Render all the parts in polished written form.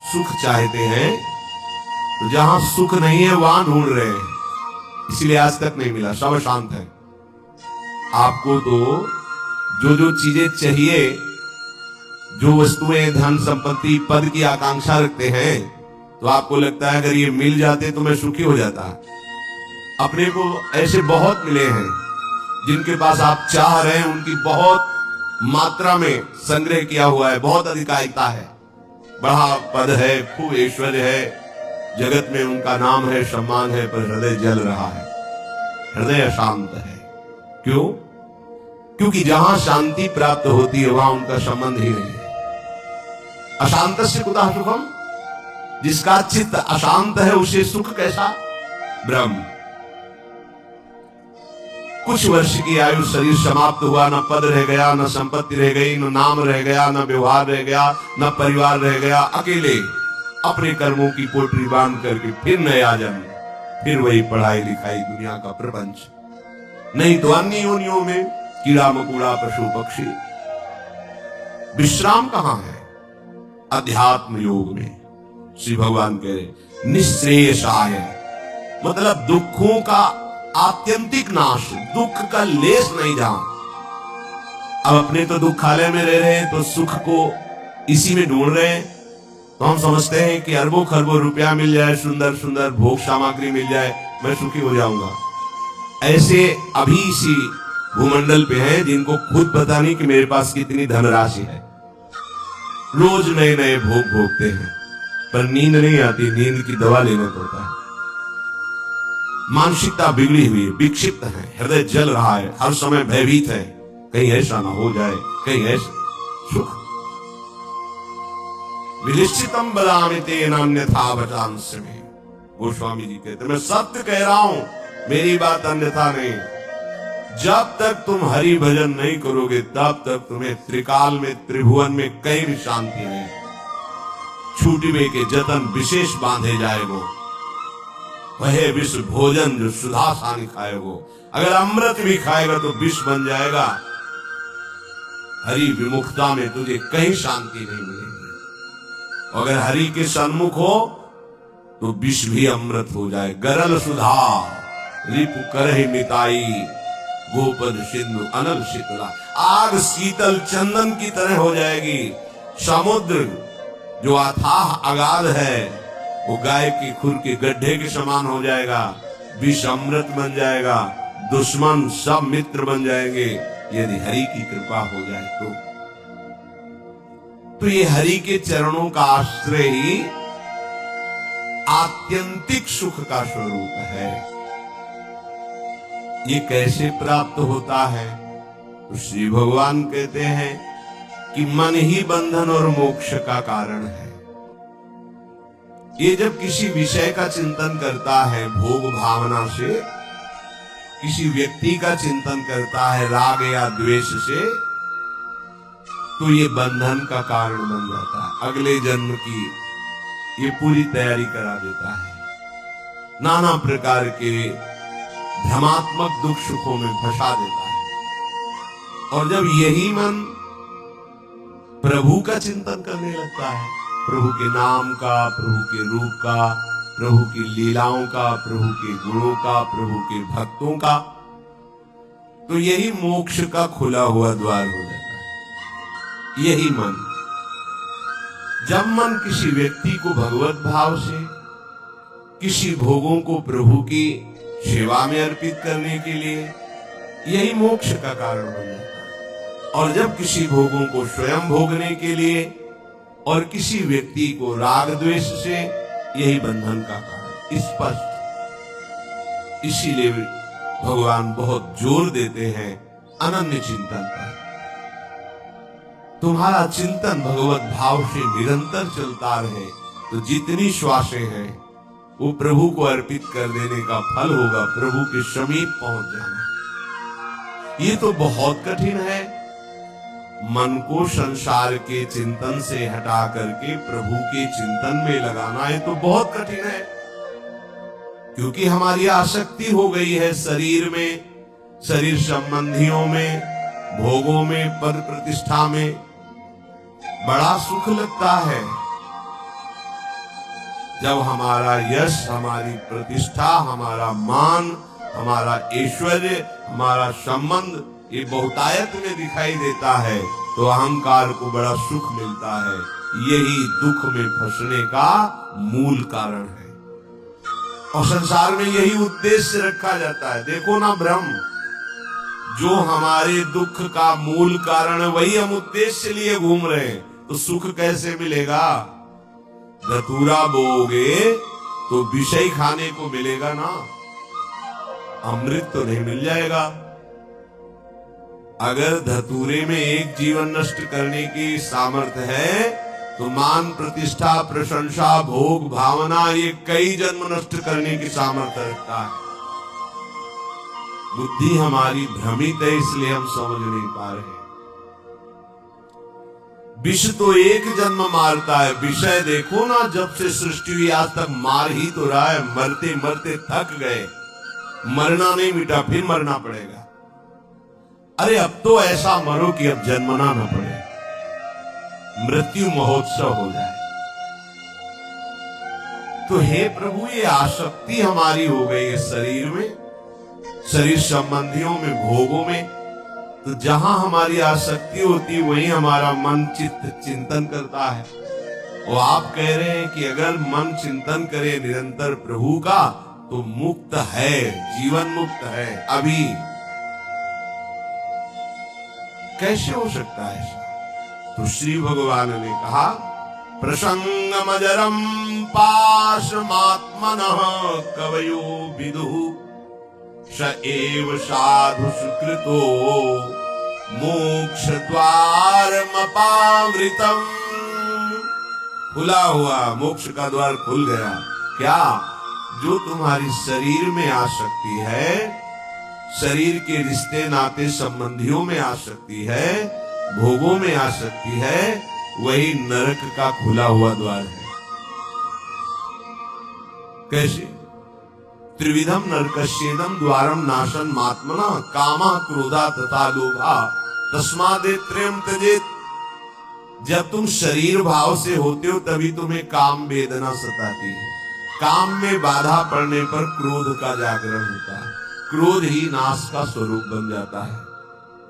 सुख चाहते हैं तो जहां सुख नहीं है वहां ढूंढ रहे हैं, इसलिए आज तक नहीं मिला, सब शांत है। आपको तो जो जो चीजें चाहिए, जो वस्तुएं, धन संपत्ति, पद की आकांक्षा रखते हैं, तो आपको लगता है अगर ये मिल जाते तो मैं सुखी हो जाता। अपने को ऐसे बहुत मिले हैं जिनके पास आप चाह रहे हैं, उनकी बहुत मात्रा में संग्रह किया हुआ है, बहुत अधिकारिता है, बड़ा पद है, खूब ऐश्वर्य है, जगत में उनका नाम है, सम्मान है, पर हृदय जल रहा है, हृदय अशांत है। क्यों? क्योंकि जहां शांति प्राप्त होती है वहां उनका संबंध ही नहीं है। अशांतस्य कुतः सुखम, जिसका चित्त अशांत है उसे सुख कैसा? ब्रह्म। कुछ वर्ष की आयु, शरीर समाप्त हुआ, न पद रह गया, न संपत्ति रह गई, न नाम रह गया, न व्यवहार रह गया, न परिवार रह गया, अकेले अपने कर्मों की पोटली बांध करके फिर नया जन्म, फिर वही पढ़ाई लिखाई, दुनिया का प्रपंच, नहीं तो अन्य योनियों में कीड़ा मकोड़ा, पशु पक्षी। विश्राम कहां है? अध्यात्म योग में। श्री भगवान कह रहे निःश्रेयसाय, मतलब दुखों का आत्यंतिक नाश, दुख का लेस नहीं जाओ। अब अपने तो दुखालय में रह रहे हैं तो सुख को इसी में ढूंढ रहे हैं, तो हम समझते हैं कि अरबों खरबों रुपया मिल जाए, सुंदर सुंदर भोग सामग्री मिल जाए, मैं सुखी हो जाऊंगा। ऐसे अभी इसी भूमंडल पे हैं जिनको खुद पता नहीं कि मेरे पास कितनी धनराशि है, रोज नए नए भोग भोगते हैं, पर नींद नहीं आती, नींद की दवा लेना पड़ता है। मानसिकता बिगड़ी हुई है, विक्षिप्त है, हृदय जल रहा है, हर समय भयभीत है, कहीं ऐसा ना हो जाए, कहीं ऐसा। सुख विनिश्चितम बदामि तेन अन्यथा वचांसि मे, गोस्वामी जी कहते मैं सत्य कह रहा हूं, मेरी बात अन्यथा नहीं। जब तक तुम हरि भजन नहीं करोगे तब तक तुम्हें त्रिकाल में, त्रिभुवन में कहीं भी शांति नहीं। छूटवे के जतन विशेष बांधे जाएगो, वह विष भोजन जो सुधा सानी खाएगो। अगर अमृत भी खाएगा तो विष बन जाएगा। हरि विमुखता में तुझे कहीं शांति नहीं मिलेगी। अगर हरि के सन्मुख हो तो विष भी अमृत हो जाए। गरल सुधा रिपु करहि मिताई, गोपद सिंधु अनल शीतला। आग शीतल चंदन की तरह हो जाएगी। समुद्र जो अथाह अगाध है वो गाय की खुर के गड्ढे के समान हो जाएगा। विष अमृत बन जाएगा। दुश्मन सब मित्र बन जाएंगे यदि हरि की कृपा हो जाए तो ये हरि के चरणों का आश्रय ही आत्यंतिक सुख का स्वरूप है। ये कैसे प्राप्त होता है? तो श्री भगवान कहते हैं कि मन ही बंधन और मोक्ष का कारण है। ये जब किसी विषय का चिंतन करता है भोग भावना से, किसी व्यक्ति का चिंतन करता है राग या द्वेष से, तो ये बंधन का कारण बन जाता है। अगले जन्म की ये पूरी तैयारी करा देता है। नाना प्रकार के भ्रमात्मक दुख सुखों में फंसा देता है। और जब यही मन प्रभु का चिंतन करने लगता है, प्रभु के नाम का, प्रभु के रूप का, प्रभु की लीलाओं का, प्रभु के गुणों का, प्रभु के भक्तों का, तो यही मोक्ष का खुला हुआ द्वार हो जाता है। यही मन, जब मन किसी व्यक्ति को भगवत भाव से, किसी भोगों को प्रभु की सेवा में अर्पित करने के लिए, यही मोक्ष का कारण बन जाता है। और जब किसी भोगों को स्वयं भोगने के लिए और किसी व्यक्ति को राग द्वेष से, यही बंधन का कारण स्पष्ट। इसीलिए भगवान बहुत जोर देते हैं अनन्य चिंतन पर। तुम्हारा चिंतन भगवत भाव से निरंतर चलता रहे तो जितनी श्वासें हैं वो प्रभु को अर्पित कर देने का फल होगा, प्रभु के समीप पहुंच जाना। ये तो बहुत कठिन है। मन को संसार के चिंतन से हटा करके प्रभु के चिंतन में लगाना, ये तो बहुत कठिन है, क्योंकि हमारी आसक्ति हो गई है शरीर में, शरीर संबंधियों में, भोगों में, पद प्रतिष्ठा में। बड़ा सुख लगता है, जब हमारा यश, हमारी प्रतिष्ठा, हमारा मान, हमारा ऐश्वर्य, हमारा संबंध ये बहुतायत में दिखाई देता है तो अहंकार को बड़ा सुख मिलता है। यही दुख में फंसने का मूल कारण है और संसार में यही उद्देश्य रखा जाता है। देखो ना ब्रह्म, जो हमारे दुख का मूल कारण है वही हम उद्देश्य लिए घूम रहे हैं, तो सुख कैसे मिलेगा? धतूरा बोओगे तो विषय खाने को मिलेगा ना, अमृत तो नहीं मिल जाएगा। अगर धतूरे में एक जीवन नष्ट करने की सामर्थ्य है तो मान, प्रतिष्ठा, प्रशंसा, भोग, भावना ये कई जन्म नष्ट करने की सामर्थ्य रखता है। बुद्धि हमारी भ्रमित है, इसलिए हम समझ नहीं पा रहे। विष तो एक जन्म मारता है, विषय देखो ना, जब से सृष्टि हुई आज तक मार ही तो रहा है। मरते मरते थक गए, मरना नहीं मिटा, फिर मरना पड़ेगा। अरे अब तो ऐसा मरो कि अब जन्मना न पड़े, मृत्यु महोत्सव हो जाए। तो हे प्रभु, ये आसक्ति हमारी हो गई है शरीर में, शरीर संबंधियों में, भोगों में। तो जहां हमारी आसक्ति होती वहीं हमारा मन चित्त चिंतन करता है। और आप कह रहे हैं कि अगर मन चिंतन करे निरंतर प्रभु का तो मुक्त है, जीवन मुक्त है। अभी कैसे हो सकता है ऐसा? तो श्री भगवान ने कहा, प्रसंगमजरम पाशमात्मनः कवयो विदुः स एव साधु सुकृतो मोक्ष द्वारमपावृतम्। खुला हुआ मोक्ष का द्वार खुल गया। क्या? जो तुम्हारी शरीर में आसक्ति है, शरीर के रिश्ते नाते संबंधियों में आसक्ति है, भोगों में आसक्ति है, वही नरक का खुला हुआ द्वार है। कैसे? त्रिविधम नरकस्येदम द्वारम नाशन मात्मना कामा क्रोधा तथा लोभा तस्मादे त्रयम त्यजेत। जब तुम शरीर भाव से होते हो तभी तुम्हें काम वेदना सताती है। काम में बाधा पड़ने पर क्रोध का जागरण होता है, क्रोध ही नाश का स्वरूप बन जाता है।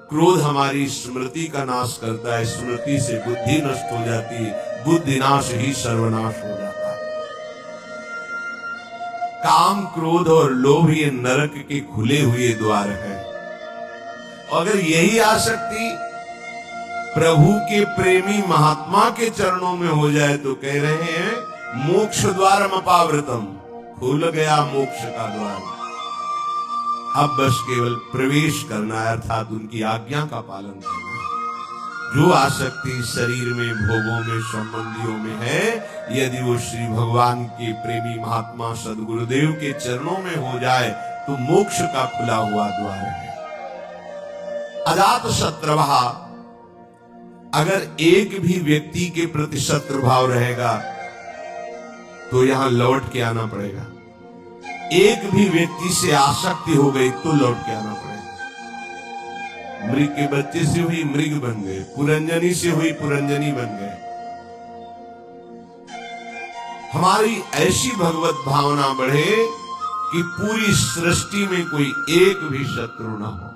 क्रोध हमारी स्मृति का नाश करता है, स्मृति से बुद्धि नष्ट हो जाती है, बुद्धि नाश ही सर्वनाश हो जाता है। काम, क्रोध और लोभ ये नरक के खुले हुए द्वार है। अगर यही आसक्ति प्रभु के प्रेमी महात्मा के चरणों में हो जाए तो कह रहे हैं मोक्ष द्वारम अपावृतम, खुल गया मोक्ष का द्वार। अब बस केवल प्रवेश करना है, अर्थात उनकी आज्ञा का पालन करना है। जो आसक्ति शरीर में, भोगों में, संबंधियों में है, यदि वो श्री भगवान के प्रेमी महात्मा सदगुरुदेव के चरणों में हो जाए तो मोक्ष का खुला हुआ द्वार है। अजात शत्रुभा, अगर एक भी व्यक्ति के प्रति शत्रु भाव रहेगा तो यहां लौट के आना पड़ेगा। एक भी व्यक्ति से आसक्ति हो गई तो लौट के आना पड़ेगा। मृग के बच्चे से हुई मृग बन गए, पुरंजनी से हुई पुरंजनी बन गए। हमारी ऐसी भगवत भावना बढ़े कि पूरी सृष्टि में कोई एक भी शत्रु ना हो।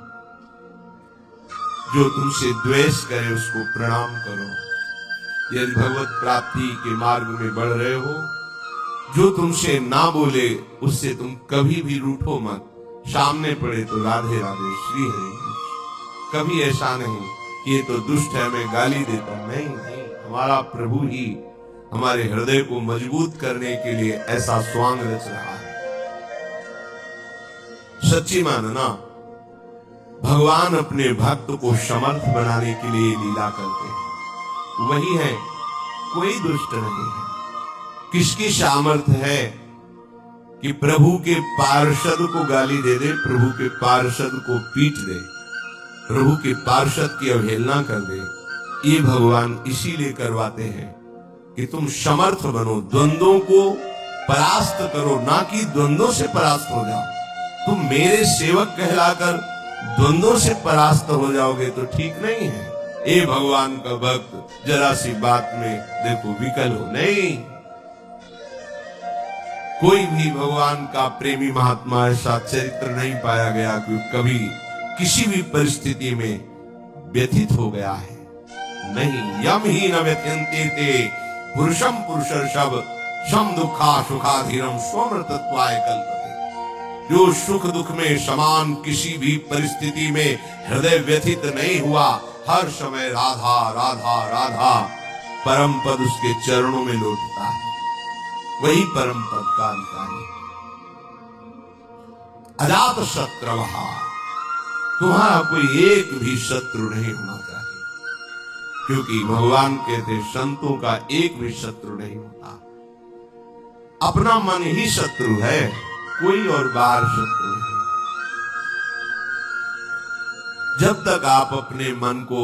जो तुमसे द्वेष करे उसको प्रणाम करो। यदि भगवत प्राप्ति के मार्ग में बढ़ रहे हो, जो तुमसे ना बोले उससे तुम कभी भी रूठो मत। सामने पड़े तो राधे राधे श्री हरि। कभी ऐसा नहीं कि ये तो दुष्ट है मैं गाली देता, नहीं नहीं, हमारा प्रभु ही हमारे हृदय को मजबूत करने के लिए ऐसा स्वांग रच रहा है। सच्ची मानना, भगवान अपने भक्त को समर्थ बनाने के लिए लीला करते हैं, वही है, कोई दुष्ट नहीं है। किसकी सामर्थ्य है कि प्रभु के पार्षद को गाली दे दे, प्रभु के पार्षद को पीट दे, प्रभु के पार्षद की अवहेलना कर दे? ये भगवान इसीलिए करवाते हैं कि तुम समर्थ बनो, द्वंद्वों को परास्त करो, ना कि द्वंद्वों से परास्त हो जाओ। तुम मेरे सेवक कहलाकर द्वंद्वों से परास्त हो जाओगे तो ठीक नहीं है। ए भगवान का भक्त, जरा सी बात में देखो विकल हो नहीं। कोई भी भगवान का प्रेमी महात्मा ऐसा चरित्र नहीं पाया गया कि कभी किसी भी परिस्थिति में व्यथित हो गया है। नहीं, यम ही न व्यथ्यन्ते ते पुरुषम पुरुषर्षभ सम दुखा सुखाधीरम स्वमृतत्वाय कल्पते। जो सुख दुख में समान किसी भी परिस्थिति में हृदय व्यथित नहीं हुआ, हर समय राधा राधा राधा परम पद उसके चरणों में लौटता है, वही परम पद का अधिकारी। अजात शत्रवः, तुम्हारा कोई एक भी शत्रु नहीं होना चाहिए, क्योंकि भगवान कहते संतों का एक भी शत्रु नहीं होता। अपना मन ही शत्रु है, कोई और बाहर शत्रु नहीं। जब तक आप अपने मन को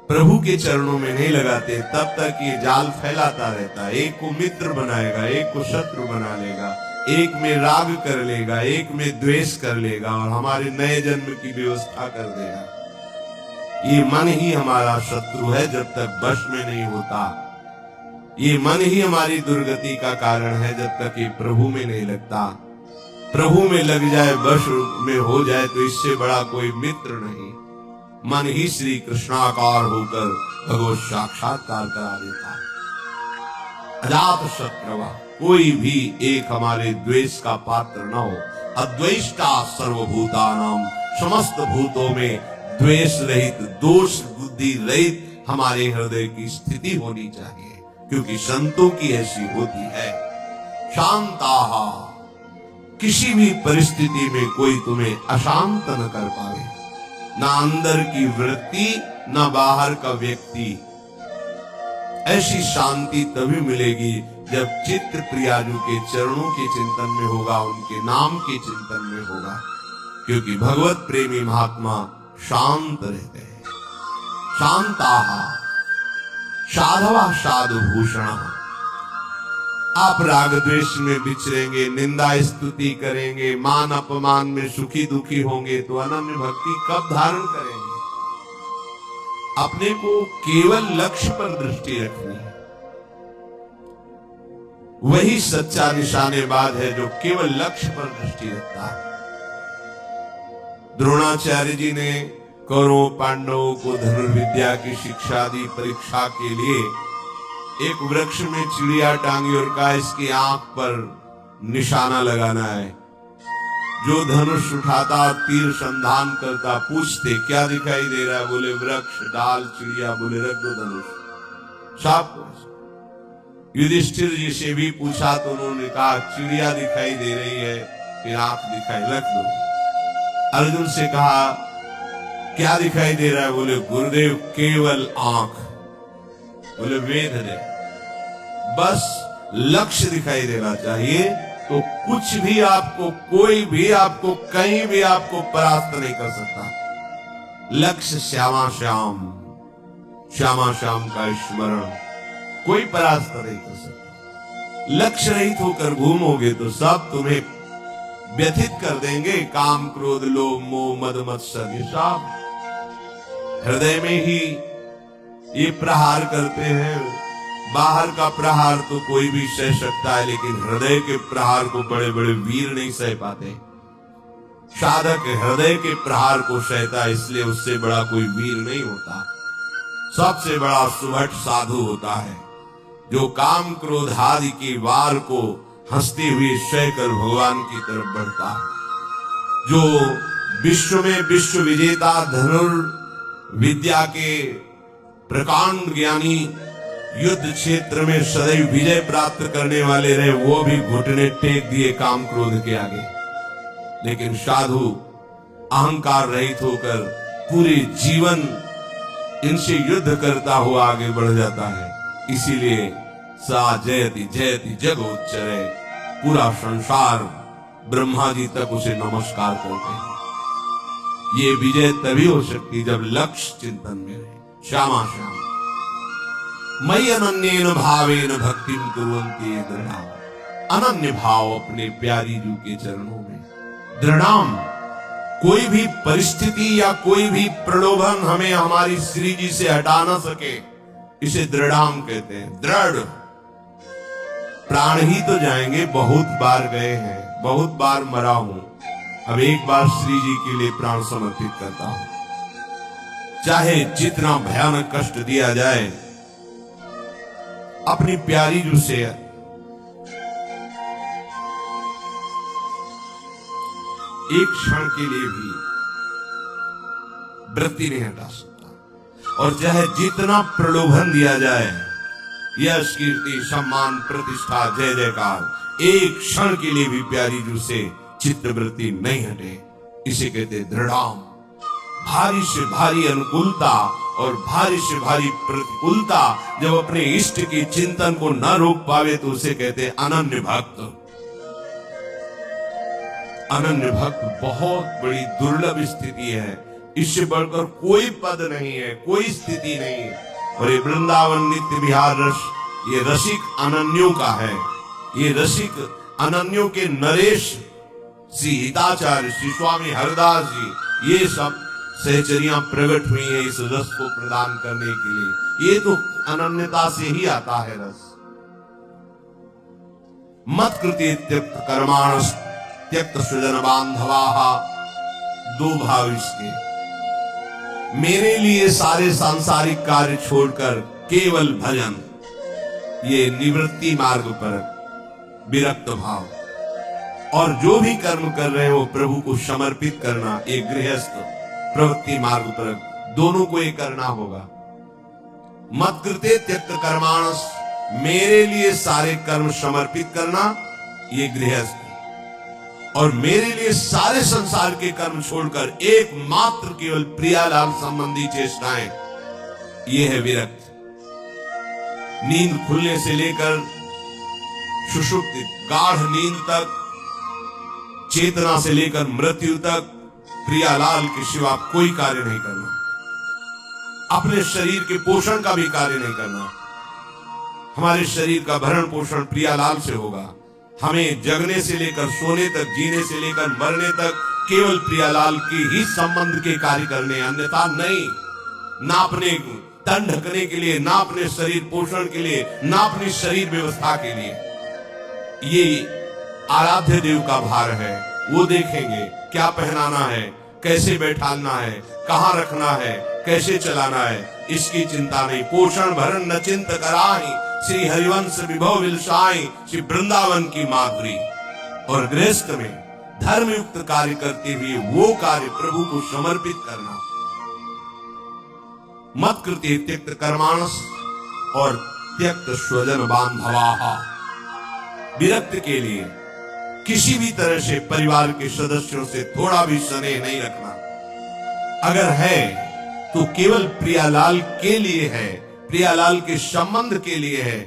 प्रभु के चरणों में नहीं लगाते, तब तक ये जाल फैलाता रहता है। एक को मित्र बनाएगा, एक को शत्रु बना लेगा, एक में राग कर लेगा, एक में द्वेष कर लेगा और हमारे नए जन्म की व्यवस्था कर देगा। ये मन ही हमारा शत्रु है जब तक वश में नहीं होता। ये मन ही हमारी दुर्गति का कारण है जब तक ये प्रभु में नहीं लगता। प्रभु में लग जाए, वश में हो जाए, तो इससे बड़ा कोई मित्र नहीं। मन ही श्री कृष्णाकार होकर भगवत साक्षात्कार करा देता है। अजात शत्रवः, कोई भी एक हमारे द्वेष का पात्र न हो। अद्वेष्टा सर्वभूतानां, समस्त भूतों में द्वेष रहित, दोष बुद्धि रहित हमारे हृदय की स्थिति होनी चाहिए, क्योंकि संतों की ऐसी होती है। शांताः, किसी भी परिस्थिति में कोई तुम्हें अशांत न कर पाए, ना अंदर की वृत्ति ना बाहर का व्यक्ति। ऐसी शांति तभी मिलेगी जब चित्त प्रियाजू के चरणों के चिंतन में होगा, उनके नाम के चिंतन में होगा, क्योंकि भगवत प्रेमी महात्मा शांत रहते हैं। शांताः साधवा साधु भूषणः, आप राग द्वेष में विचरेंगे, निंदा स्तुति करेंगे, मान अपमान में सुखी दुखी होंगे, तो अनन्य भक्ति कब धारण करेंगे? अपने को केवल लक्ष्य पर दृष्टि रखनी है। वही सच्चा निशानेबाज है जो केवल लक्ष्य पर दृष्टि रखता है। द्रोणाचार्य जी ने कौरवों पांडवों को धनुर्विद्या की शिक्षा दी। परीक्षा के लिए एक वृक्ष में चिड़िया टांगी और कहा इसकी आंख पर निशाना लगाना है। जो धनुष उठाता तीर संधान करता, पूछते क्या दिखाई दे रहा है? बोले वृक्ष, डाल, चिड़िया। बोले रख दो धनुष। साफ। युधिष्ठिर जी से भी पूछा तो उन्होंने कहा चिड़िया दिखाई दे रही है, फिर आंख दिखाई, रख दो। अर्जुन से कहा क्या दिखाई दे रहा है? बोले गुरुदेव केवल आंख। बोले वेद दे, बस लक्ष्य दिखाई देना चाहिए, तो कुछ भी आपको, कोई भी आपको, कहीं भी आपको परास्त नहीं कर सकता। लक्ष्य श्यामा श्याम, श्यामा श्याम का स्मरण, कोई परास्त नहीं कर सकता। लक्ष्य रहित होकर घूमोगे तो सब तुम्हें व्यथित कर देंगे। काम क्रोध लोभ मोह मद मत्सर, ये सब हृदय में ही ये प्रहार करते हैं। बाहर का प्रहार तो कोई भी सह सकता है, लेकिन हृदय के प्रहार को बड़े बड़े वीर नहीं सह पाते। साधक हृदय के प्रहार को सहता है, इसलिए उससे बड़ा कोई वीर नहीं होता। सबसे बड़ा सुभट साधु होता है जो काम क्रोध आदि की वार को हंसते हुए सहकर भगवान की तरफ बढ़ता है। जो विश्व में विश्व विजेता धनुर्विद्या के प्रकांड ज्ञानी, युद्ध क्षेत्र में सदैव विजय प्राप्त करने वाले रहे, वो भी घुटने टेक दिए काम क्रोध के आगे। लेकिन साधु अहंकार रहित होकर पूरे जीवन इनसे युद्ध करता हुआ आगे बढ़ जाता है। इसीलिए सा जयति जयति जगोच्चरे, पूरा संसार ब्रह्मा जी तक उसे नमस्कार करते हैं। ये विजय तभी हो सकती जब लक्ष्य चिंतन में रहे। श्यामा श्याम मयि अनन्येन भावेन भक्तिं कुर्वन्ति ये दृढ़ाम। अनन्य भाव अपने प्यारी जू के चरणों में। दृढ़ाम, कोई भी परिस्थिति या कोई भी प्रलोभन हमें हमारी श्री जी से हटा ना सके, इसे दृढ़ाम कहते हैं। दृढ़ प्राण ही तो जाएंगे। बहुत बार गए हैं, बहुत बार मरा हूं, अब एक बार श्री जी के लिए प्राण समर्पित करता हूं। चाहे जितना भयानक कष्ट दिया जाए, अपनी प्यारी जू से एक क्षण के लिए भी वृत्ति नहीं हटा सकता। और चाहे जितना प्रलोभन दिया जाए, यश कीर्ति सम्मान प्रतिष्ठा जय जयकार, एक क्षण के लिए भी प्यारी जू से चित्तवृत्ति नहीं हटे। इसे कहते दृढ़ाम। भारी से भारी अनुकूलता और भारी से भारी प्रतिकूलता जब अपने इष्ट के चिंतन को न रोक पावे तो उसे कहते अनन्य भक्त। अनन्य भक्त बहुत बड़ी दुर्लभ स्थिति है। इससे बढ़कर कोई पद नहीं है, कोई स्थिति नहीं है। और ये वृंदावन नित्य विहार रस, ये रसिक अनन्यों का है। ये रसिक अनन्यों के नरेश श्री हिताचार्य, श्री स्वामी हरदास जी, ये सब सहचरियां प्रकट हुई है इस रस को प्रदान करने के लिए। ये तो अनन्यता से ही आता है रस। मत कृते त्यक्त कर्माणस त्यक्त सुजन बांधवाः, दो भाव इसके। मेरे लिए सारे सांसारिक कार्य छोड़कर केवल भजन, ये निवृत्ति मार्ग पर विरक्त भाव। और जो भी कर्म कर रहे हो प्रभु को समर्पित करना, एक गृहस्थ प्रवृत्ति मार्ग पर, दोनों को ये करना होगा। मत कृते त्यक्त कर्माणस, मेरे लिए सारे कर्म समर्पित करना, ये गृहस्थ। और मेरे लिए सारे संसार के कर्म छोड़कर एकमात्र केवल प्रियालाल संबंधी चेष्टाएं, ये है विरक्त। नींद खुलने से लेकर सुषुप्ति गाढ़ नींद तक, चेतना से लेकर मृत्यु तक प्रियालाल के सिवा कोई कार्य नहीं करना। अपने शरीर के पोषण का भी कार्य नहीं करना। हमारे शरीर का भरण पोषण प्रियालाल से होगा। हमें जगने से लेकर सोने तक, जीने से लेकर मरने तक केवल प्रियालाल की ही संबंध के कार्य करने, अन्यथा नहीं। ना अपने तन ढकने के लिए, ना अपने शरीर पोषण के लिए, ना अपनी शरीर व्यवस्था के लिए। ये आराध्य देव का भार है। वो देखेंगे क्या पहनाना है, कैसे बैठाना है, कहां रखना है, कैसे चलाना है, इसकी चिंता नहीं। पोषण भरण न चिंत कराही, श्री हरिवंश विभव विलसाई, श्री वृंदावन की माधुरी। और गृहस्थ में धर्म युक्त कार्य करते हुए वो कार्य प्रभु को समर्पित करना। मत कृते त्यक्त कर्माणस और त्यक्त स्वजन बांधवाः, विरक्त के लिए किसी भी तरह से परिवार के सदस्यों से थोड़ा भी स्नेह नहीं रखना। अगर है तो केवल प्रियालाल के लिए है, प्रियालाल के संबंध के लिए है,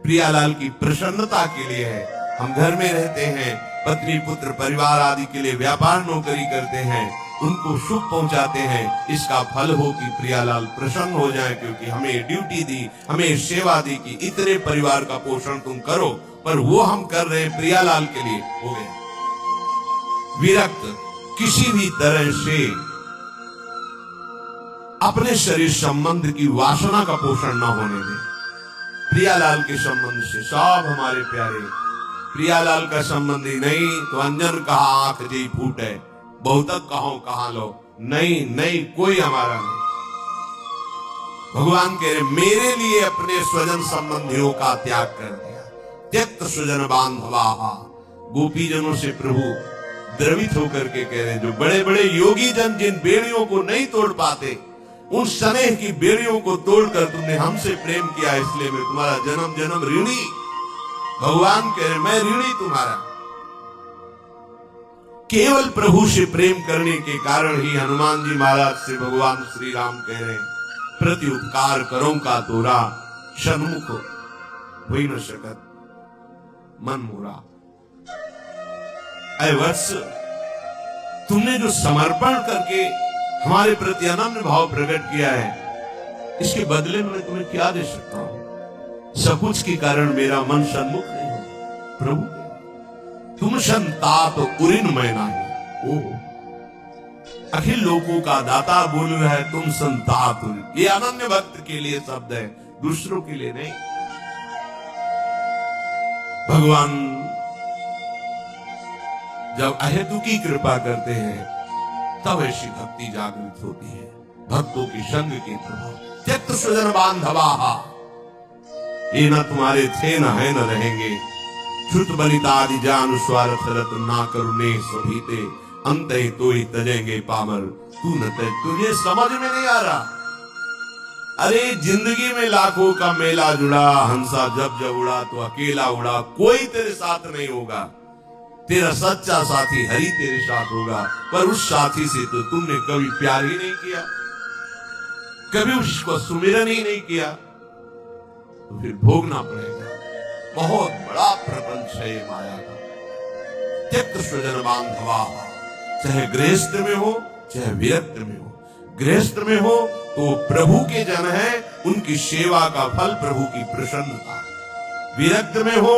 प्रियालाल की प्रसन्नता के लिए है। हम घर में रहते हैं, पत्नी पुत्र परिवार आदि के लिए व्यापार नौकरी करते हैं, उनको सुख पहुंचाते हैं। इसका फल हो कि प्रियालाल प्रसन्न हो जाए, क्योंकि हमें ड्यूटी दी, हमें सेवा दी कि इतने परिवार का पोषण तुम करो, पर वो हम कर रहे हैं प्रियालाल के लिए, हो गया। विरक्त किसी भी तरह से अपने शरीर संबंध की वासना का पोषण न होने दे। प्रियालाल के संबंध से सब हमारे प्यारे, प्रियालाल का संबंधी नहीं तो अंजन कहा आंख जी फूटे, बहुतक कहो कहा लो, नहीं नहीं कोई हमारा नहीं। भगवान कह रहे मेरे लिए अपने स्वजन संबंधियों का त्याग कर दिया। त्यक्त स्वजन बांधवाः, गोपीजनों से प्रभु द्रवित होकर के कह रहे, जो बड़े बड़े योगी जन जिन बेड़ियों को नहीं तोड़ पाते, उन स्नेह की बेड़ियों को तोड़कर तुमने हमसे प्रेम किया, इसलिए मैं तुम्हारा जन्म जन्म ऋणी। भगवान कह रहे मैं ऋणी तुम्हारा। केवल प्रभु से प्रेम करने के कारण ही हनुमान जी महाराज से भगवान श्री राम कह रहे प्रति उपकार करो का तोरा, सन्मुख हुई न सकत मन मोरा। ऐ वत्स, तुमने जो समर्पण करके हमारे प्रति अनन्य भाव प्रकट किया है, इसके बदले में मैं तुम्हें क्या दे सकता हूं? सब कुछ के कारण मेरा मन सन्मुख नहीं हो प्रभु, तुम संतात उरिन मैं नाही। ओ अखिल लोगों का दाता बोल रहा है, तुम संतात उरिन। ये अनन्य भक्त के लिए शब्द है, दूसरों के लिए नहीं। भगवान जब अहेतुकी कृपा करते हैं तब ऐसी भक्ति जागृत होती है। भक्तों की संग के प्रभाव त्यक्त स्वजन बांधवा, ये न तुम्हारे थे न है न रहेंगे। श्रुत बलितादि जान स्वार्थ रत ना करुणे स्वभीते, अंत ही तो ही तजेंगे पामर तू न तज। तुझे समझ में नहीं आ रहा? अरे जिंदगी में लाखों का मेला जुड़ा, हंसा जब जब उड़ा तो अकेला उड़ा, कोई तेरे साथ नहीं होगा। तेरा सच्चा साथी हरि तेरे साथ होगा, पर उस साथी से तो तुमने कभी प्यार ही नहीं किया, कभी उसको सुमिरन ही नहीं किया, तो फिर भोगना पड़ेगा। बहुत बड़ा प्रपंच है ये माया का। त्यक्त स्वजन बांधवा, चाहे गृहस्थ में हो चाहे विरक्त में हो। गृहस्थ में हो तो प्रभु के जन है, उनकी सेवा का फल प्रभु की प्रसन्नता। विरक्त में हो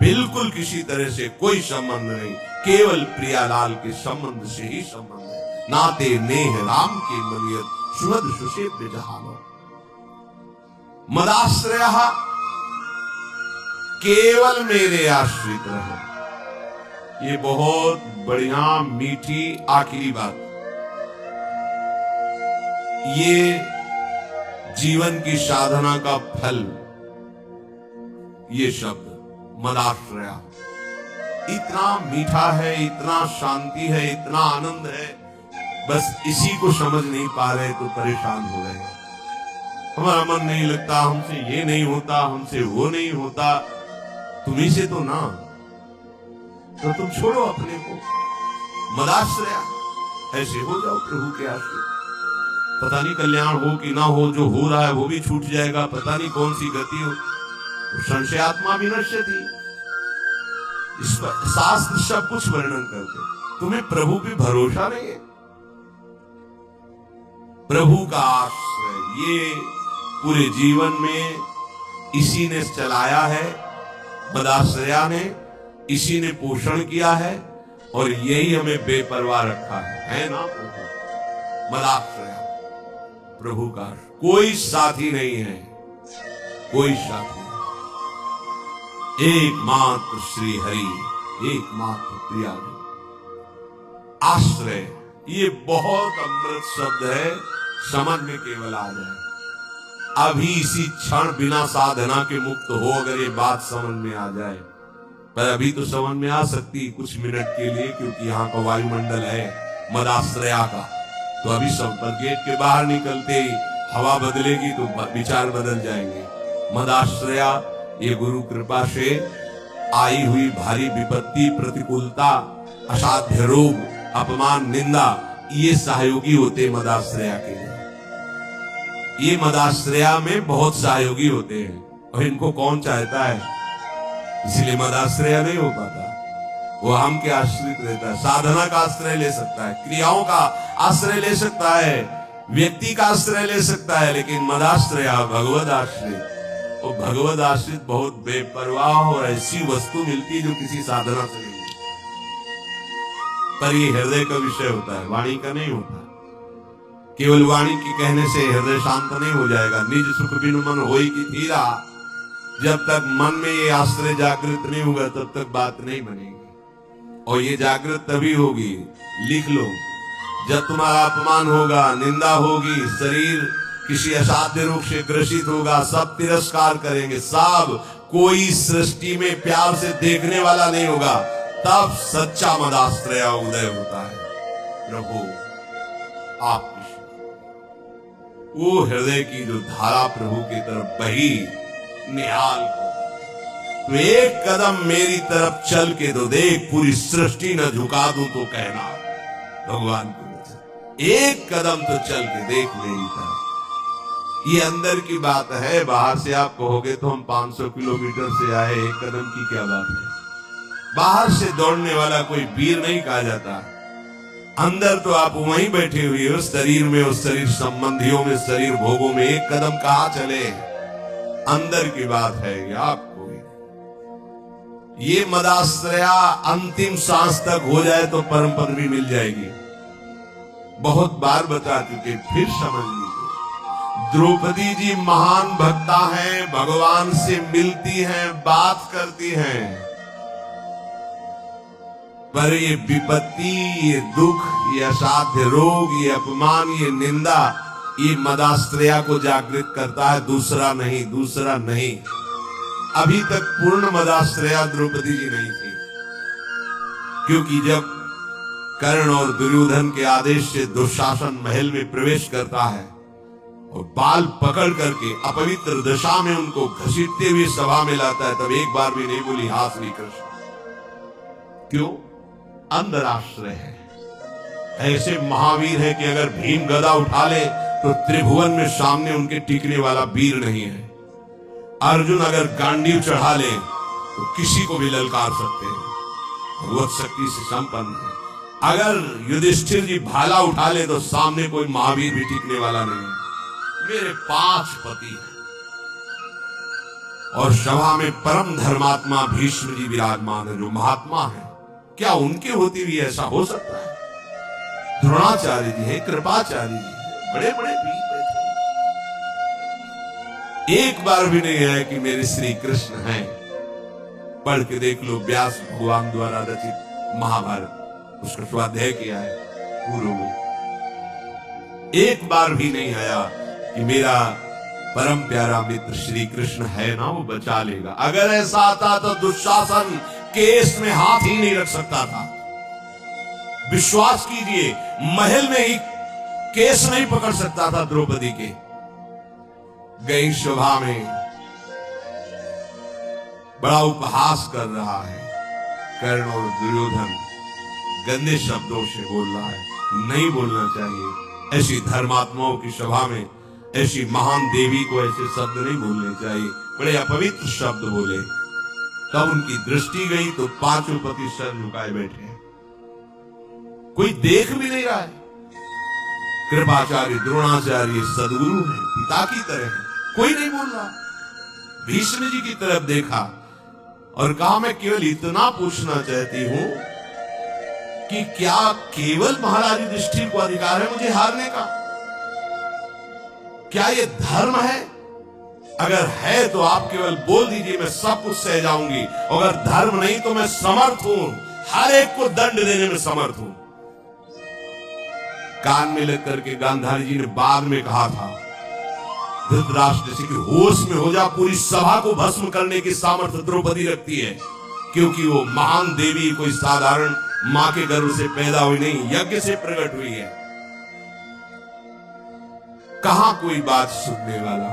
बिल्कुल किसी तरह से कोई संबंध नहीं, केवल प्रियालाल के संबंध से ही संबंध है। नाते नेह राम के मनियत, सुहद सुसेव्य जहानो। मदाश्रय, केवल मेरे आश्रित रहे। ये बहुत बढ़िया मीठी आखिरी बात। ये जीवन की साधना का फल, ये शब्द मदाश्रया इतना मीठा है, इतना शांति है, इतना आनंद है। बस इसी को समझ नहीं पा रहे तो परेशान हो रहे हैं। हमारा मन नहीं लगता, हमसे ये नहीं होता, हमसे वो नहीं होता। तुम्ही से तो ना, तो तुम छोड़ो अपने को, मदाश्रया ऐसे हो जाओ प्रभु के आश्रित। पता नहीं कल्याण हो कि ना हो, जो हो रहा है वो भी छूट जाएगा, पता नहीं कौन सी गति हो। संशयात्मा विनश्यति, इस पर शास्त्र सब कुछ वर्णन करते। तुम्हें प्रभु पे भरोसा नहीं है? प्रभु का आश्रय ये पूरे जीवन में इसी ने चलाया है, मदाश्रया ने, इसी ने पोषण किया है, और यही हमें बेपरवाह रखा है ना प्रभु। मदाश्रया प्रभु का कोई साथी नहीं है, कोई साथी। एकमात्र श्री हरि, एकमात्र प्रिया। आश्रय ये बहुत अमृत शब्द है, समझ में केवल आ जाए। अभी इसी क्षण बिना साधना के मुक्त हो अगर ये बात समझ में आ जाए, पर अभी तो समझ में आ सकती कुछ मिनट के लिए, क्योंकि यहाँ का वायुमंडल है मदाश्रया का। तो अभी संपर्क गेट के बाहर निकलते ही हवा बदलेगी तो विचार बदल जाएंगे। मदाश्रया ये गुरु कृपा से आई हुई भारी विपत्ति, प्रतिकूलता, असाध्य रोग, अपमान, निंदा, ये सहयोगी होते मदाश्रया के लिए। ये मदाश्रया में बहुत सहयोगी होते हैं, और इनको कौन चाहता है? इसलिए मदाश्रया नहीं हो पाता। वो हम के आश्रित रहता है। साधना का आश्रय ले सकता है, क्रियाओं का आश्रय ले सकता है, व्यक्ति का आश्रय ले सकता है, लेकिन मदाश्रया भगवद आश्रित, और भगवद आश्रित बहुत बेपरवाह और ऐसी वस्तु मिलती है जो किसी साधना से नहीं मिलती। पर ये हृदय का विषय होता है, वाणी का नहीं होता। केवल वाणी की कहने से हृदय शांत नहीं हो जाएगा। निज सुख बिनु मन होई की धीरा, जब तक मन में ये आश्रय जागृत नहीं होगा तब तक बात नहीं बनेगी। और ये जागृत तभी होगी, लिख लो, जब तुम्हारा अपमान होगा, निंदा होगी, शरीर किसी असाध्य रोग से ग्रसित होगा, सब तिरस्कार करेंगे, सब, कोई सृष्टि में प्यार से देखने वाला नहीं होगा, तब सच्चा मदाश्रय उदय होता है। प्रभु आप वो हृदय की जो धारा प्रभु की तरफ बही, निहाल को, तो एक कदम मेरी तरफ चल के तो देख, पूरी सृष्टि न झुका दूं तो कहना। भगवान को एक कदम तो चल के देख मेरी तरफ। ये अंदर की बात है, बाहर से आप कहोगे तो हम 500 किलोमीटर से आए, एक कदम की क्या बात है। बाहर से दौड़ने वाला कोई वीर नहीं कहा जाता। अंदर तो आप वहीं बैठे हुए हो, शरीर में, उस शरीर संबंधियों में, शरीर भोगों में, एक कदम कहाँ चले। अंदर की बात है ये आपको। ये मदाश्रया अंतिम सांस तक हो जाए तो परम पद भी मिल जाएगी। बहुत बार बता चुके, फिर समझ लीजिए। द्रौपदी जी महान भक्ता हैं, भगवान से मिलती हैं, बात करती हैं, पर ये विपत्ति, ये दुख, ये असाध्य रोग, ये अपमान, ये निंदा, ये मदाश्रया को जागृत करता है, दूसरा नहीं, दूसरा नहीं। अभी तक पूर्ण मदाश्रया द्रौपदी जी नहीं थी, क्योंकि जब कर्ण और दुर्योधन के आदेश से दुशासन महल में प्रवेश करता है और बाल पकड़ करके अपवित्र दशा में उनको घसीटते हुए सभा में लाता है, तब एक बार भी नहीं बोली हाँ श्री कृष्ण। क्यों? अंदर आश्रय है। ऐसे महावीर है कि अगर भीम गदा उठा ले तो त्रिभुवन में सामने उनके टिकने वाला वीर नहीं है। अर्जुन अगर गांडीव चढ़ा ले तो किसी को भी ललकार सकते हैं, भगवत शक्ति से संपन्न है। अगर युधिष्ठिर जी भाला उठा ले तो सामने कोई महावीर भी टिकने वाला नहीं है। मेरे 5 पति हैं और सभा में परम धर्मात्मा भीष्म जी विराजमान है, जो महात्मा है। क्या उनके होते भी ऐसा हो सकता है? द्रोणाचार्य जी है, कृपाचार्य जी है, बड़े बड़े वीर थे। एक बार भी नहीं है कि मेरे श्री कृष्ण हैं। पढ़ के देख लो, व्यास भगवान द्वारा रचित महाभारत, उसका स्वाध्याय किया है पूर्व में। एक बार भी नहीं आया कि मेरा परम प्यारा मित्र श्री कृष्ण है ना, वो बचा लेगा। अगर ऐसा आता तो दुशासन केस में हाथ ही नहीं रख सकता था। विश्वास कीजिए, महल में ही केस नहीं पकड़ सकता था द्रौपदी के। गई सभा में बड़ा उपहास कर रहा है कर्ण और दुर्योधन, गंदे शब्दों से बोल रहा है। नहीं बोलना चाहिए। ऐसी धर्मात्माओं की सभा में ऐसी महान देवी को ऐसे शब्द नहीं बोलने चाहिए। बड़े अपवित्र शब्द बोले। तब उनकी दृष्टि गई तो 5 पति सर झुकाए बैठे हैं, कोई देख भी नहीं रहा है। कृपाचार्य द्रोणाचार्य सदगुरु हैं, पिता की तरह है, कोई नहीं बोल रहा। भीष्म जी की तरफ देखा और कहा, मैं केवल इतना पूछना चाहती हूं कि क्या केवल महाराज युधिष्ठिर को अधिकार है मुझे हारने का? क्या ये धर्म है? अगर है तो आप केवल बोल दीजिए, मैं सब कुछ सह जाऊंगी। अगर धर्म नहीं तो मैं समर्थ हूं, हर एक को दंड देने में समर्थ हूं। कान में लग करके गांधारी जी ने बाद में कहा था धृतराष्ट्र से कि होश में हो जा, पूरी सभा को भस्म करने की सामर्थ्य द्रौपदी रखती है, क्योंकि वो महान देवी कोई साधारण मां के गर्भ से पैदा हुई नहीं, यज्ञ से प्रकट हुई है। कहां कोई बात सुनने वाला?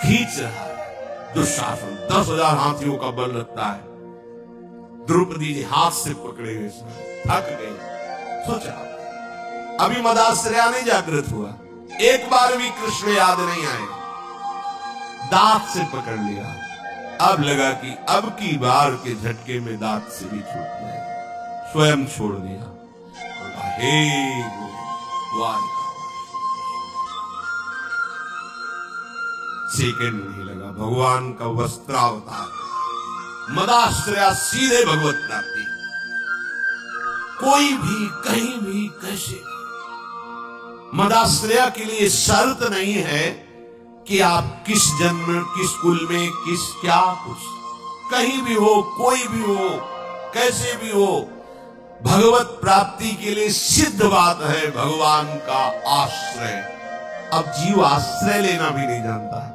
खींच रहा है दुशासन, 10,000 हाथियों का बल रखता है। द्रौपदी जी हाथ से पकड़े हुए थक गई। सोचा अभी मदाश्रया नहीं जागृत हुआ, एक बार भी कृष्ण याद नहीं आए, दांत से पकड़ लिया। अब लगा कि अब की बार के झटके में दांत से भी छूट जाए, स्वयं छोड़ दिया। हे सेकंड नहीं लगा, भगवान का वस्त्रावतार, मदाश्रया सीधे भगवत प्राप्ति। कोई भी कहीं भी कैसे, मदाश्रया के लिए शर्त नहीं है कि आप किस जन्म, किस कुल में, किस क्या कुछ, कहीं भी हो, कोई भी हो, कैसे भी हो, भगवत प्राप्ति के लिए सिद्ध बात है भगवान का आश्रय। अब जीव आश्रय लेना भी नहीं जानता है,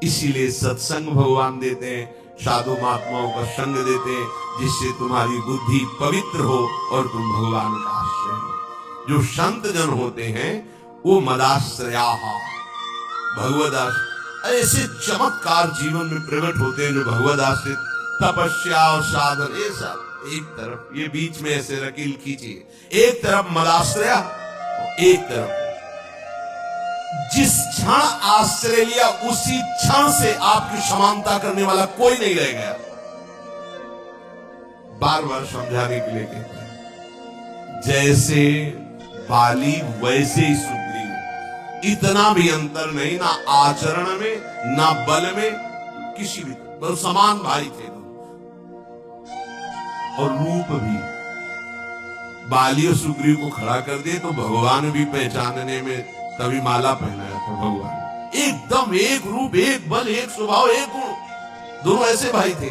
इसीलिए सत्संग भगवान देते हैं, साधु महात्माओं का संग देते हैं, जिससे तुम्हारी बुद्धि पवित्र हो और तुम भगवान का आश्रय हो। जो संत जन होते हैं वो मदाश्रया, भगवदाश्रय, ऐसे चमत्कार जीवन में प्रकट होते हैं जो भगवदाश्रय, तपस्या और साधन, ये सब एक तरफ, ये बीच में ऐसे रकील खींचिए, एक तरफ मदाश्रया, एक तरफ जिस क्षण आश्रय लिया उसी क्षण से आपकी समानता करने वाला कोई नहीं रह गया। बार बार समझाने के लिए कहते हैं, जैसे बाली वैसे ही सुग्रीव, इतना भी अंतर नहीं, ना आचरण में ना बल में, किसी भी, बस समान भाई थे। और रूप भी, बाली और सुग्रीव को खड़ा कर दे तो भगवान भी पहचानने में तभी माला पहनाया था भगवान। एकदम एक रूप, एक बल, एक स्वभाव, एक गुण, दोनों ऐसे भाई थे।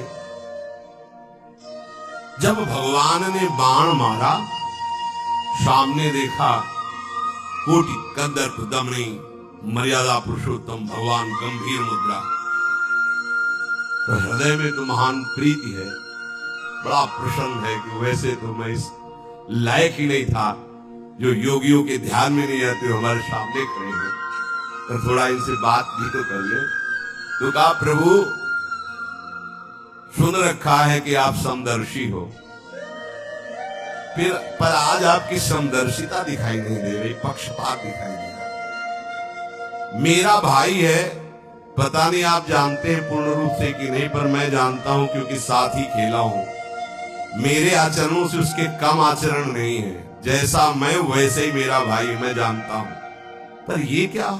जब भगवान ने बाण मारा, सामने देखा कोटि कंदर्प दमनी मर्यादा पुरुषोत्तम भगवान गंभीर मुद्रा। तो हृदय में तो महान प्रीति है, बड़ा प्रसन्न है कि वैसे तो मैं इस लायक ही नहीं था, जो योगियों के ध्यान में नहीं आते हमारे सामने खड़े हैं, तो थोड़ा इनसे बात भी तो कर ले। तो कहा प्रभु सुन रखा है कि आप समदर्शी हो, फिर पर आज आपकी समदर्शिता दिखाई नहीं दे रही, पक्षपात दिखाई दे रहा। मेरा भाई है, पता नहीं आप जानते हैं पूर्ण रूप से कि नहीं, पर मैं जानता हूं क्योंकि साथ ही खेला हूं। मेरे आचरणों से उसके कम आचरण नहीं है, जैसा मैं वैसे ही मेरा भाई, मैं जानता हूं। पर ये क्या,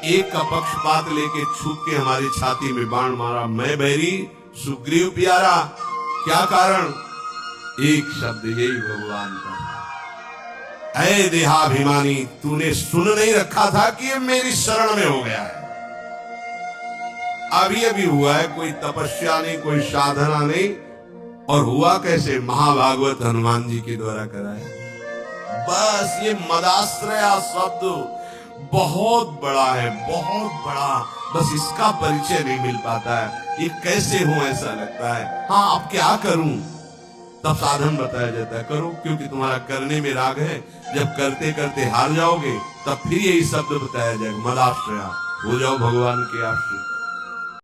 एक का पक्षपात लेके छूट के हमारी छाती में बाण मारा। मैं बैरी, सुग्रीव प्यारा, क्या कारण? एक शब्द यही भगवान का, ऐ देहाभिमानी, तूने सुन नहीं रखा था कि ये मेरी शरण में हो गया है। अभी अभी हुआ है, कोई तपस्या नहीं, कोई साधना नहीं, और हुआ कैसे? महाभागवत हनुमान जी के द्वारा कराया। बस ये मदाश्रया शब्द बहुत बड़ा है, बहुत बड़ा, बस इसका परिचय नहीं मिल पाता है। ये कैसे हूं ऐसा लगता है। हाँ, अब क्या करूं? तब साधन बताया जाता है, करो क्योंकि तुम्हारा करने में राग है। जब करते करते हार जाओगे तब फिर यही शब्द बताया जाएगा, मदाश्रया, हो जाओ भगवान के आश्रित।